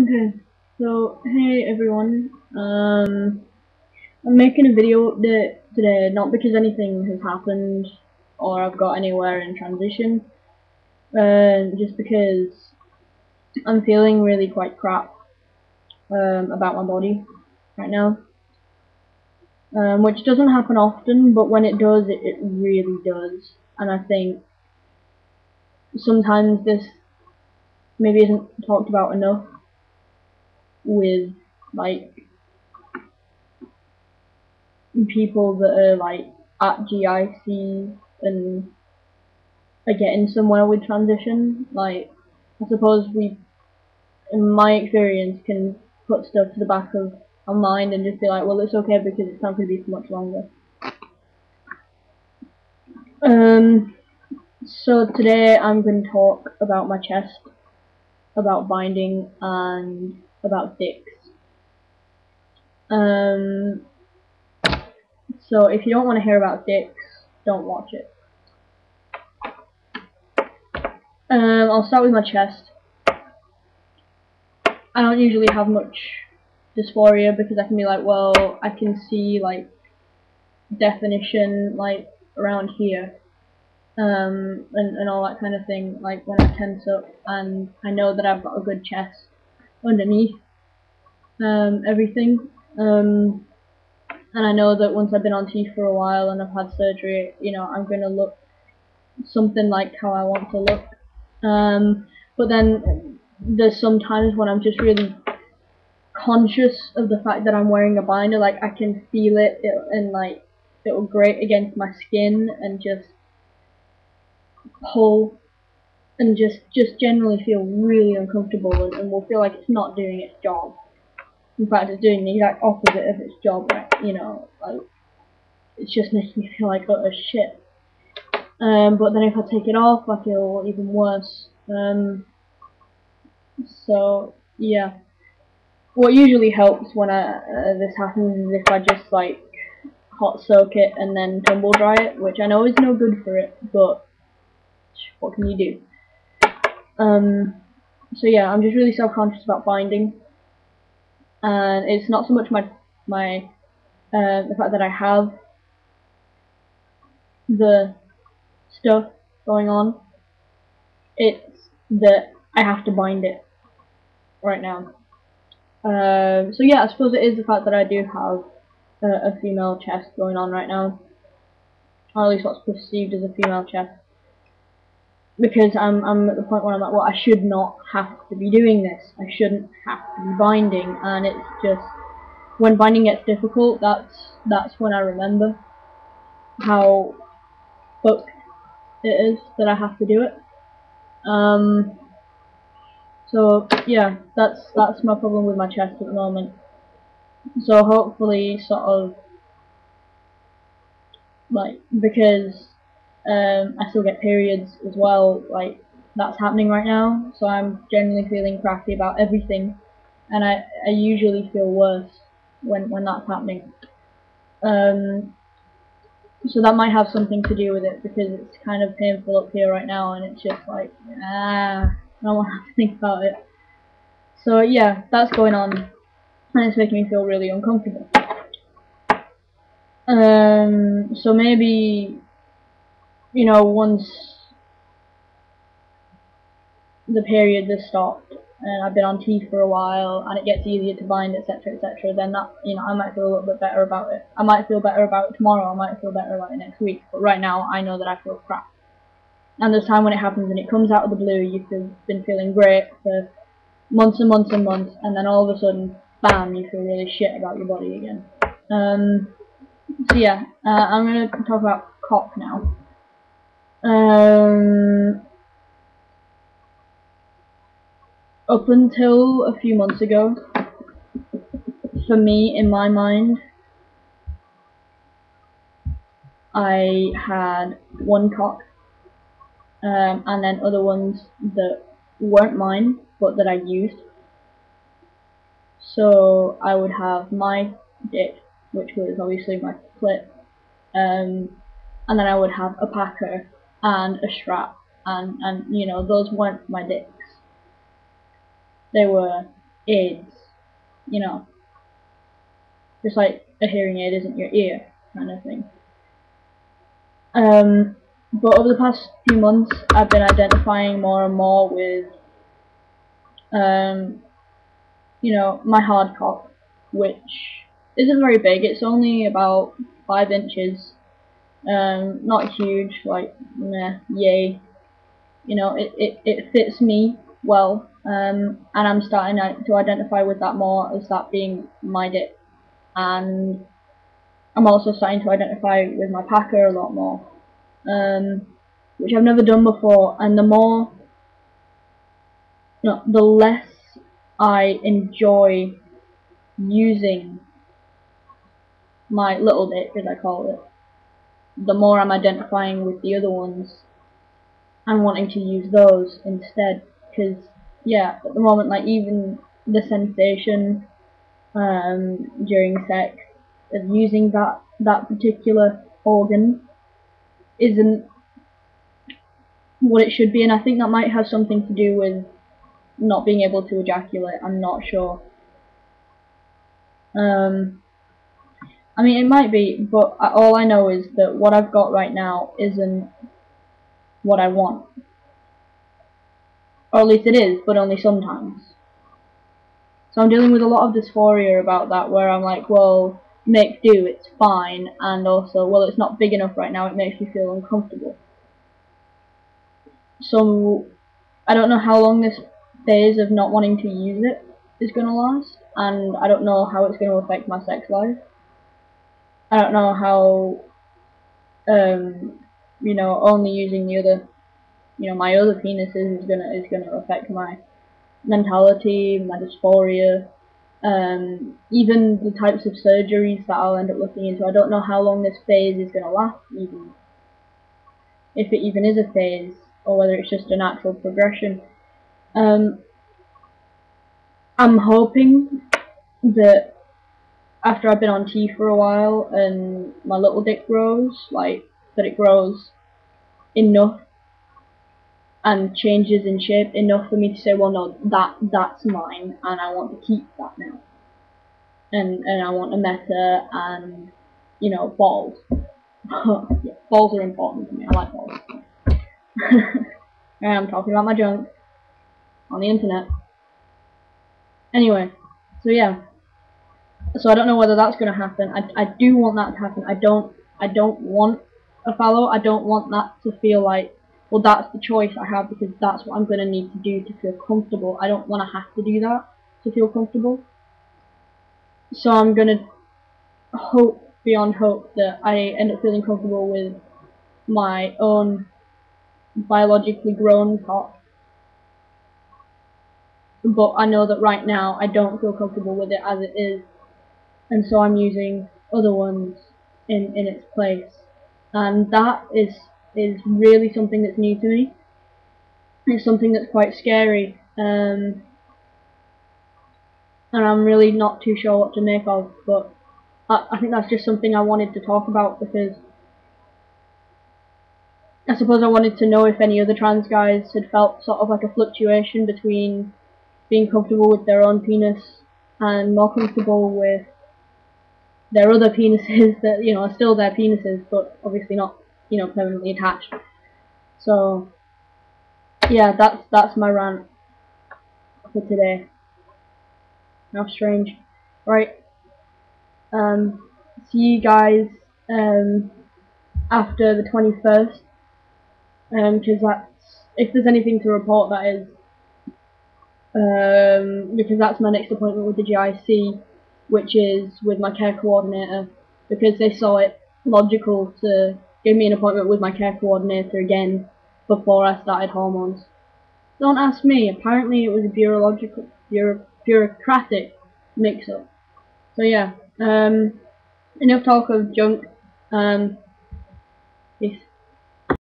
Okay, so hey everyone. I'm making a video today not because anything has happened or I've got anywhere in transition, just because I'm feeling really quite crap about my body right now, which doesn't happen often, but when it does, it really does. And I think sometimes this maybe isn't talked about enough with like people that are like at GIC and are getting somewhere with transition. Like, I suppose we, in my experience, can put stuff to the back of our mind and just be like, well, it's okay because it's not going to be for much longer. So today I'm going to talk about my chest, about binding, and about dicks. So if you don't want to hear about dicks, don't watch it. I'll start with my chest. I don't usually have much dysphoria because I can be like, well, I can see like definition like around here, and all that kind of thing, like when I tense up, and I know that I've got a good chest underneath everything, and I know that once I've been on teeth for a while and I've had surgery, you know, I'm gonna look something like how I want to look, but then there's some times when I'm just really conscious of the fact that I'm wearing a binder. Like, I can feel it, and like it'll grate against my skin and just pull and just generally feel really uncomfortable, and will feel like it's not doing its job. In fact, it's doing the exact opposite of its job, right? You know, like, it's just making me feel like utter shit. But then if I take it off, I feel even worse. So yeah, what usually helps when this happens is if I just like hot soak it and then tumble dry it, which I know is no good for it, but what can you do? So yeah, I'm just really self-conscious about binding, and it's not so much the fact that I have the stuff going on, it's that I have to bind it right now. So yeah, I suppose it is the fact that I do have a female chest going on right now, or at least what's perceived as a female chest. Because I'm at the point where I'm like, well, I should not have to be doing this. I shouldn't have to be binding, and it's just when binding gets difficult, that's when I remember how fucked it is that I have to do it. So yeah, that's my problem with my chest at the moment. So hopefully, sort of like, because I still get periods as well, like that's happening right now, so I'm generally feeling crappy about everything, and I usually feel worse when that's happening. So that might have something to do with it, because it's kind of painful up here right now, and it's just like, I don't want to have to think about it. So yeah, that's going on, and it's making me feel really uncomfortable. So maybe, you know, once the period has stopped and I've been on teeth for a while and it gets easier to bind, etc., etc., then that, you know, I might feel a little bit better about it. I might feel better about it tomorrow, I might feel better about it next week, but right now I know that I feel crap. And there's time when it happens and it comes out of the blue, you've been feeling great for months and months and months, and then all of a sudden, bam, you feel really shit about your body again. So yeah, I'm going to talk about cock now. Up until a few months ago, for me, in my mind, I had one cock, and then other ones that weren't mine, but that I used. So I would have my dick, which was obviously my clit, and then I would have a packer and a strap, and you know, those weren't my dicks. They were aids, you know, just like a hearing aid isn't your ear kind of thing. But over the past few months, I've been identifying more and more with, you know, my hard cough, which isn't very big. It's only about 5 inches. Not huge, like, meh, yay. You know, it fits me well, and I'm starting to identify with that more as that being my dip. And I'm also starting to identify with my packer a lot more, which I've never done before. And the more, no, the less I enjoy using my little dick, as I call it, the more I'm identifying with the other ones and wanting to use those instead. Because, yeah, at the moment, like, even the sensation during sex of using that particular organ isn't what it should be, and I think that might have something to do with not being able to ejaculate. I'm not sure. I mean, it might be, but all I know is that what I've got right now isn't what I want. Or at least it is, but only sometimes. So I'm dealing with a lot of dysphoria about that, where I'm like, well, make do, it's fine, and also, well, it's not big enough right now, it makes me feel uncomfortable. So I don't know how long this phase of not wanting to use it is going to last, and I don't know how it's going to affect my sex life. I don't know how, you know, only using the other, you know, my other penises is gonna affect my mentality, my dysphoria, even the types of surgeries that I'll end up looking into. I don't know how long this phase is gonna last, even if it even is a phase, or whether it's just a natural progression. I'm hoping that after I've been on T for a while and my little dick grows, like, that it grows enough and changes in shape enough for me to say, well, no, that's mine, and I want to keep that now. And I want a meta and, you know, balls. Yeah, balls are important to me. I like balls. I'm talking about my junk on the internet. Anyway, so yeah. So I don't know whether that's going to happen. I do want that to happen. I don't want a fallow. I don't want that to feel like, well, that's the choice I have because that's what I'm going to need to do to feel comfortable. I don't want to have to do that to feel comfortable. So I'm going to hope beyond hope that I end up feeling comfortable with my own biologically grown cock. But I know that right now I don't feel comfortable with it as it is, and so I'm using other ones in its place. And that is really something that's new to me. It's something that's quite scary, and I'm really not too sure what to make of, but I think that's just something I wanted to talk about because I suppose I wanted to know if any other trans guys had felt sort of like a fluctuation between being comfortable with their own penis and more comfortable with their other penises that, you know, are still their penises, but obviously not, you know, permanently attached. So yeah, that's my rant for today. How strange. Right. See you guys after the 21st. Because that's, if there's anything to report, that is, because that's my next appointment with the GIC, which is with my care coordinator, because they saw it logical to give me an appointment with my care coordinator again before I started hormones. Don't ask me, apparently it was a bureaucratic mix-up. So yeah, enough talk of junk, peace.